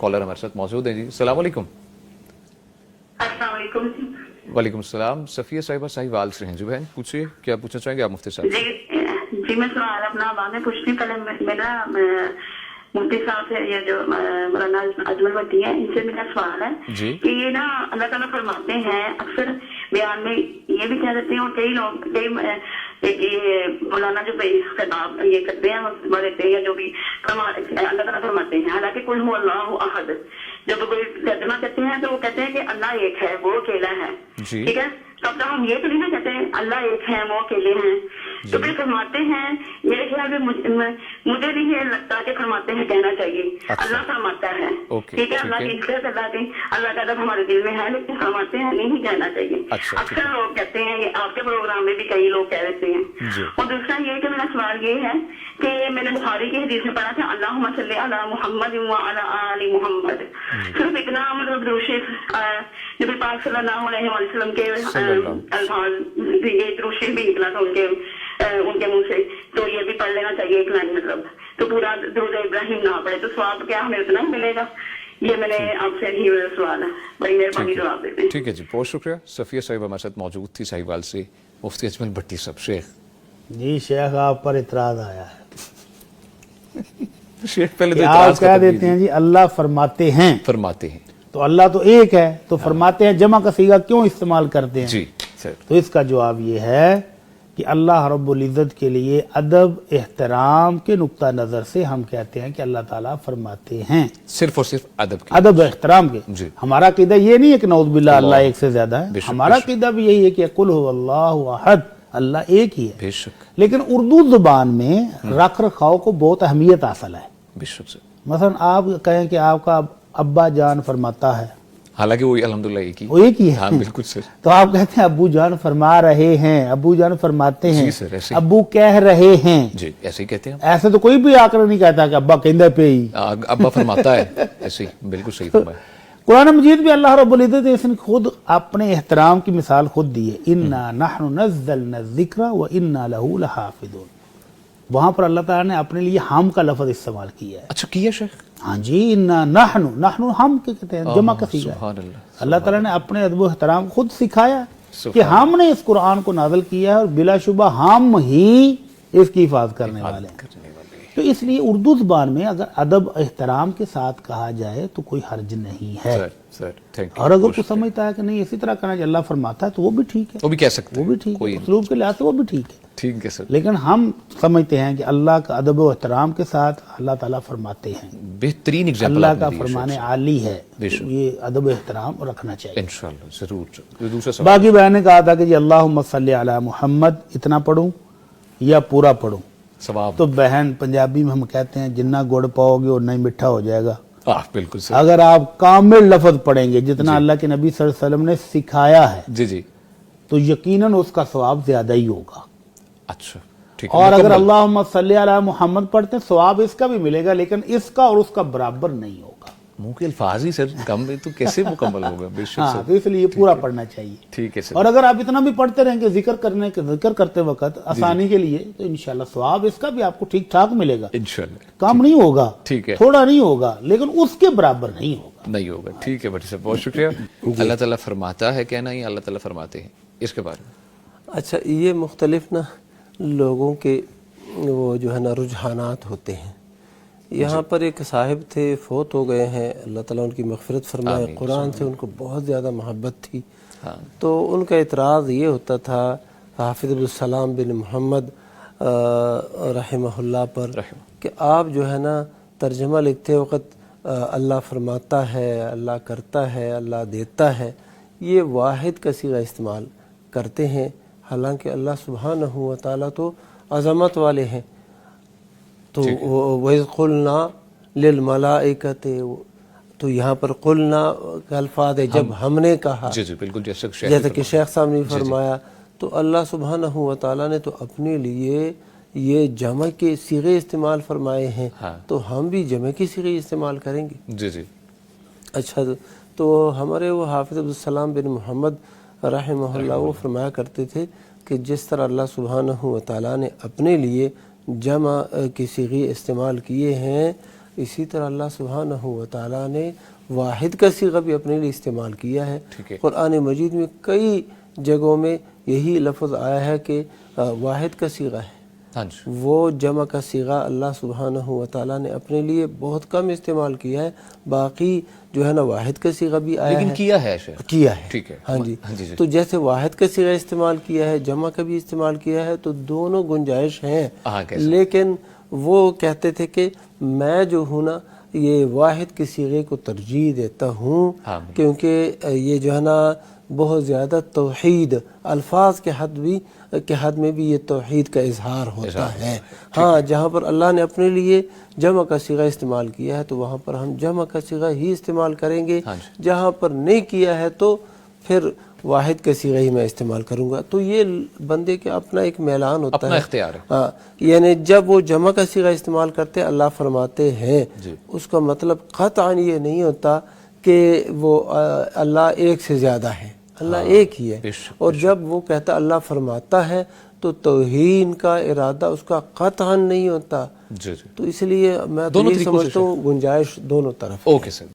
Collar हमारे साथ मौजूद है जी। अस्सलाम वालेकुम। अस्सलाम वालेकुम। वालेकुम सलाम। सफिया साहिबा साहिवाल से हैं जी। बहन पूछिए, क्या पूछना चाहेंगे आप मुफ्ती साहब से? जी मैं सवाल अपना बाद में पूछती, पहले मेरा मुफ्ती साहब से ये जो मौलाना अजमल भट्टी है, इनसे मेरा सवाल है जी। कि ये ना अल्लाह ताला फरमाते हैं, अक्सर बयान में ये भी कह देते हैं, और कई लोग मौलाना जो खिताब ये करते हैं देते हैं या जो भी अल्लाह ताला फरमाते हैं, हालांकि कुल हु अल्लाहु अहद, जब कोई तर्जुमा करते हैं तो वो कहते हैं कि अल्लाह एक है, वो अकेला है। ठीक है, तब तक हम ये तो नहीं ना कहते हैं अल्लाह एक है, वो अकेले हैं। तो फिर फरमाते हैं, मेरे ख्याल में मुझे नहीं ये लगता कि फरमाते हैं कहना चाहिए। अच्छा। अल्लाह फरमाता है, ठीक है, अल्लाह की इज्जत अल्लाह का अदब हमारे दिल में है, लेकिन फरमाते हैं नहीं कहना चाहिए। अच्छा, अक्सर लोग कहते हैं, ये आपके प्रोग्राम में भी कई लोग कह देते हैं। और दूसरा ये कि मेरा सवाल ये है कि मैंने बुखारी की हदीस में पढ़ा था, अल्लाहुम्मा सल्ली अला मुहम्मद व अला आलि मुहम्मद, सिर्फ इतना मतलब दूसरे नबी पाक सल्लल्लाहु अलैहि वसल्लम के अल्फाज, ये दूसरे भी निकला था उनके मुंह से, तो ये भी पढ़ लेना चाहिए एक लाइन, मतलब तो पूरा दुरूद इब्राहिम ना पढ़े तो स्वाब क्या हमें उतना ही मिलेगा? ये मैंने आपसे ही सवाल है, बड़ी मेहरबानी जवाब देते हैं। ठीक है जी, बहुत शुक्रिया। सफिया साहिबा हमारे साथ मौजूद थी साहिवाल से। मुफ्ती अजमल भट्टी साहब। शेख जी, शेख आप पर इतराज आया है। शेख पहले तो आप कह देते हैं जी अल्लाह फरमाते हैं, फरमाते हैं तो अल्लाह तो एक है, तो फरमाते हैं जमा का सीगा क्यों इस्तेमाल करते हैं? जी सर। तो इसका जवाब ये है कि अल्लाह रब्बुल इज़्ज़त के लिए अदब एहतराम के नुक्ता नज़र से हम कहते हैं कि अल्लाह ताला फरमाते हैं, सिर्फ और सिर्फ अदब एहतराम के। जी। हमारा क़ीदा ये नहीं है कि नऊज़ बिल्लाह अल्लाह एक से ज्यादा है, हमारा क़ीदा भी यही है कि कुल हुवल्लाहु अहद, अल्लाह एक ही है। बेशक। लेकिन उर्दू जुबान में रख रखाव को बहुत अहमियत हासिल है। बेशक सर। मसलन आप कहें कि आपका अब्बा जान फरमाता है, हालांकि वो अल्हम्दुलिल्लाह एक ही, वो एक ही है। हाँ बिल्कुल सर। तो आप कहते हैं अब्बू जान फरमा रहे हैं, अब्बू जान फरमाते हैं, जी सर, ऐसे अब्बू कह रहे हैं, जी ऐसे ही कहते हैं। ऐसे तो कोई भी आकर नहीं कहता कि अब्बा कहंदे पे ही, अब्बा फरमाता है, ऐसे ही बिल्कुल सही फरमाया। कुरान मजीद में अल्लाह रब्बुल इज़्ज़त ने इसने खुद अपने एहतराम की मिसाल खुद दी है, इन्ना नहनु नज़्ज़लना ज़िक्रा व इन्ना लहू लहाफ़िज़ून। वहां पर अल्लाह ताला ने अपने लिए हम का लफ्ज इस्तेमाल किया है। अच्छा किया शेख? हाँ जी, इन्ना नहनु, नहनु हम के कहते हैं, जमा का सीगा। अल्लाह ताला ने अपने अदब एहतराम खुद सिखाया कि हमने इस कुरान को नाज़िल किया है और बिलाशुबा हम ही इसकी हिफाजत करने वाले हैं। तो इसलिए उर्दू ज़ुबान में अगर अदब एहतराम के साथ कहा जाए तो कोई हर्ज नहीं है। और अगर कुछ समझता है कि नहीं इसी तरह करना चाहिए, अल्लाह फरमाता है, तो वो भी ठीक है, वो भी कह सकते हैं, वो भी ठीक है, उसलूब के लिहाज से वो भी ठीक है। ठीक है सर। लेकिन हम समझते हैं कि अल्लाह का अदब व एहतराम के साथ अल्लाह ताला फरमाते हैं, बेहतरीन एग्जाम्पल अल्लाह का फरमाने आली है, ये अदब एहतराम रखना चाहिए इंशाअल्लाह जरूर। दूसरा बाकी बयान ने कहा था कि अल्लाहुम्मा सल्ली अला मुहम्मद इतना पढ़ूं या पूरा पढ़ूं? सवाब तो बहन पंजाबी में हम कहते हैं जितना गुड़ पाओगे उतना ही मिठा हो जाएगा। बिल्कुल सर। अगर आप कामिल लफ्ज पढ़ेंगे जितना अल्लाह के नबी सल्लल्लाहु अलैहि वसल्लम ने सिखाया है, जी जी, तो यकीनन उसका सवाब ज्यादा ही होगा। अच्छा ठीक। और अगर अल्लाहुम्मा सल्ली अला मुहम्मद पढ़ते हैं सवाब इसका भी मिलेगा, लेकिन इसका और उसका बराबर नहीं होगा। मुंह के अल्फाज ही सर कम में तो कैसे मुकम्मल होगा? बेशक हाँ, तो इसलिए पूरा पढ़ना चाहिए। ठीक है सर। और अगर आप इतना भी पढ़ते रहेंगे जिक्र करते वक्त आसानी के लिए, तो इंशाल्लाह सवाब इसका भी आपको ठीक ठाक मिलेगा। इंशाल्लाह कम नहीं होगा, ठीक है, थोड़ा नहीं होगा, लेकिन उसके बराबर नहीं होगा। ठीक है भट्टी साहब, बहुत शुक्रिया। अल्लाह ताला फरमाता है कहना ही अल्लाह ताला फरमाते हैं, इसके बारे में? अच्छा, ये मुख्तलिफ ना लोगों के वो जो है ना रुझानात होते हैं। यहाँ पर एक साहिब थे, फोत हो गए हैं, अल्लाह ताला उनकी मग़फ़िरत फरमाए। कुरान से उनको बहुत ज़्यादा मोहब्बत थी। तो उनका इतराज़ ये होता था हाफ़िज़ अब्दुल सलाम बिन मोहम्मद रहमहुल्लाह पर कि आप जो है ना तर्जमा लिखते वक़्त अल्लाह फरमाता है, अल्लाह करता है, अल्लाह देता है, ये वाहिद का सीगा इस्तेमाल करते हैं, हालांकि अल्लाह सुब्हानहू व तआला तो अज़मत वाले हैं। तो वह कुलना लिल मलाइकते, तो यहाँ पर कुलना का अल्फाज है, जब हमने कहा, जी जी बिल्कुल, जैसे कि शेख साहब ने फरमाया, तो अल्लाह सुब्हानहू व तआला ने तो अपने लिए ये जमा के सीगे इस्तेमाल फरमाए हैं। तो हम भी जमा के सीगे इस्तेमाल करेंगे। जी जी। अच्छा, तो हमारे वो हाफिज़ अब्दुल सलाम बिन मोहम्मद रहमहुल्लाह वो फरमाया करते थे कि जिस तरह अल्लाह सुब्हानहू व तआला ने अपने लिए जमा की सीगे इस्तेमाल किए हैं, اسی طرح اللہ سبحانہ و تعالیٰ نے واحد کا صیغہ بھی اپنے لیے استعمال کیا ہے. قرآن مجید میں کئی جگہوں میں یہی لفظ آیا ہے کہ واحد کا صیغہ ہے. وہ جمع کا صیغہ اللہ سبحانہ و تعالیٰ نے اپنے لیے بہت کم استعمال کیا ہے. باقی جو ہے نا واحد کا صیغہ بھی آیا ہے، لیکن کیا ہے ٹھیک ہے. ہاں جی. تو جیسے واحد کا صیغہ استعمال کیا ہے، جمع کا بھی استعمال کیا ہے، تو دونوں گنجائش ہیں. لیکن وہ کہتے تھے کہ میں جو ہوں نا یہ واحد کے صیغے کو ترجیح دیتا ہوں، کیونکہ یہ جو ہے نا بہت زیادہ توحید الفاظ کے حد میں بھی یہ توحید کا اظہار ہوتا ہے. ہاں جہاں پر اللہ نے اپنے لیے جمع کا صیغہ استعمال کیا ہے تو وہاں پر ہم جمع کا صیغہ ہی استعمال کریں گے. جہاں پر نہیں کیا ہے تو پھر واحد کا صیغہ ہی میں استعمال کروں گا. تو یہ بندے کے اپنا ایک میلان ہوتا ہے، اپنا اختیار ہے. ہاں یعنی جب وہ جمع کا صیغہ استعمال کرتے اللہ فرماتے ہیں، اس کا مطلب قطعاً یہ نہیں ہوتا کہ وہ اللہ ایک سے زیادہ ہے. اللہ ایک ہی ہے. اور جب وہ کہتا اللہ فرماتا ہے تو توہین کا ارادہ اس کا قطعاً نہیں ہوتا. تو اس لیے میں تو یہ سمجھتا ہوں گنجائش دونوں طرف. Okay sir.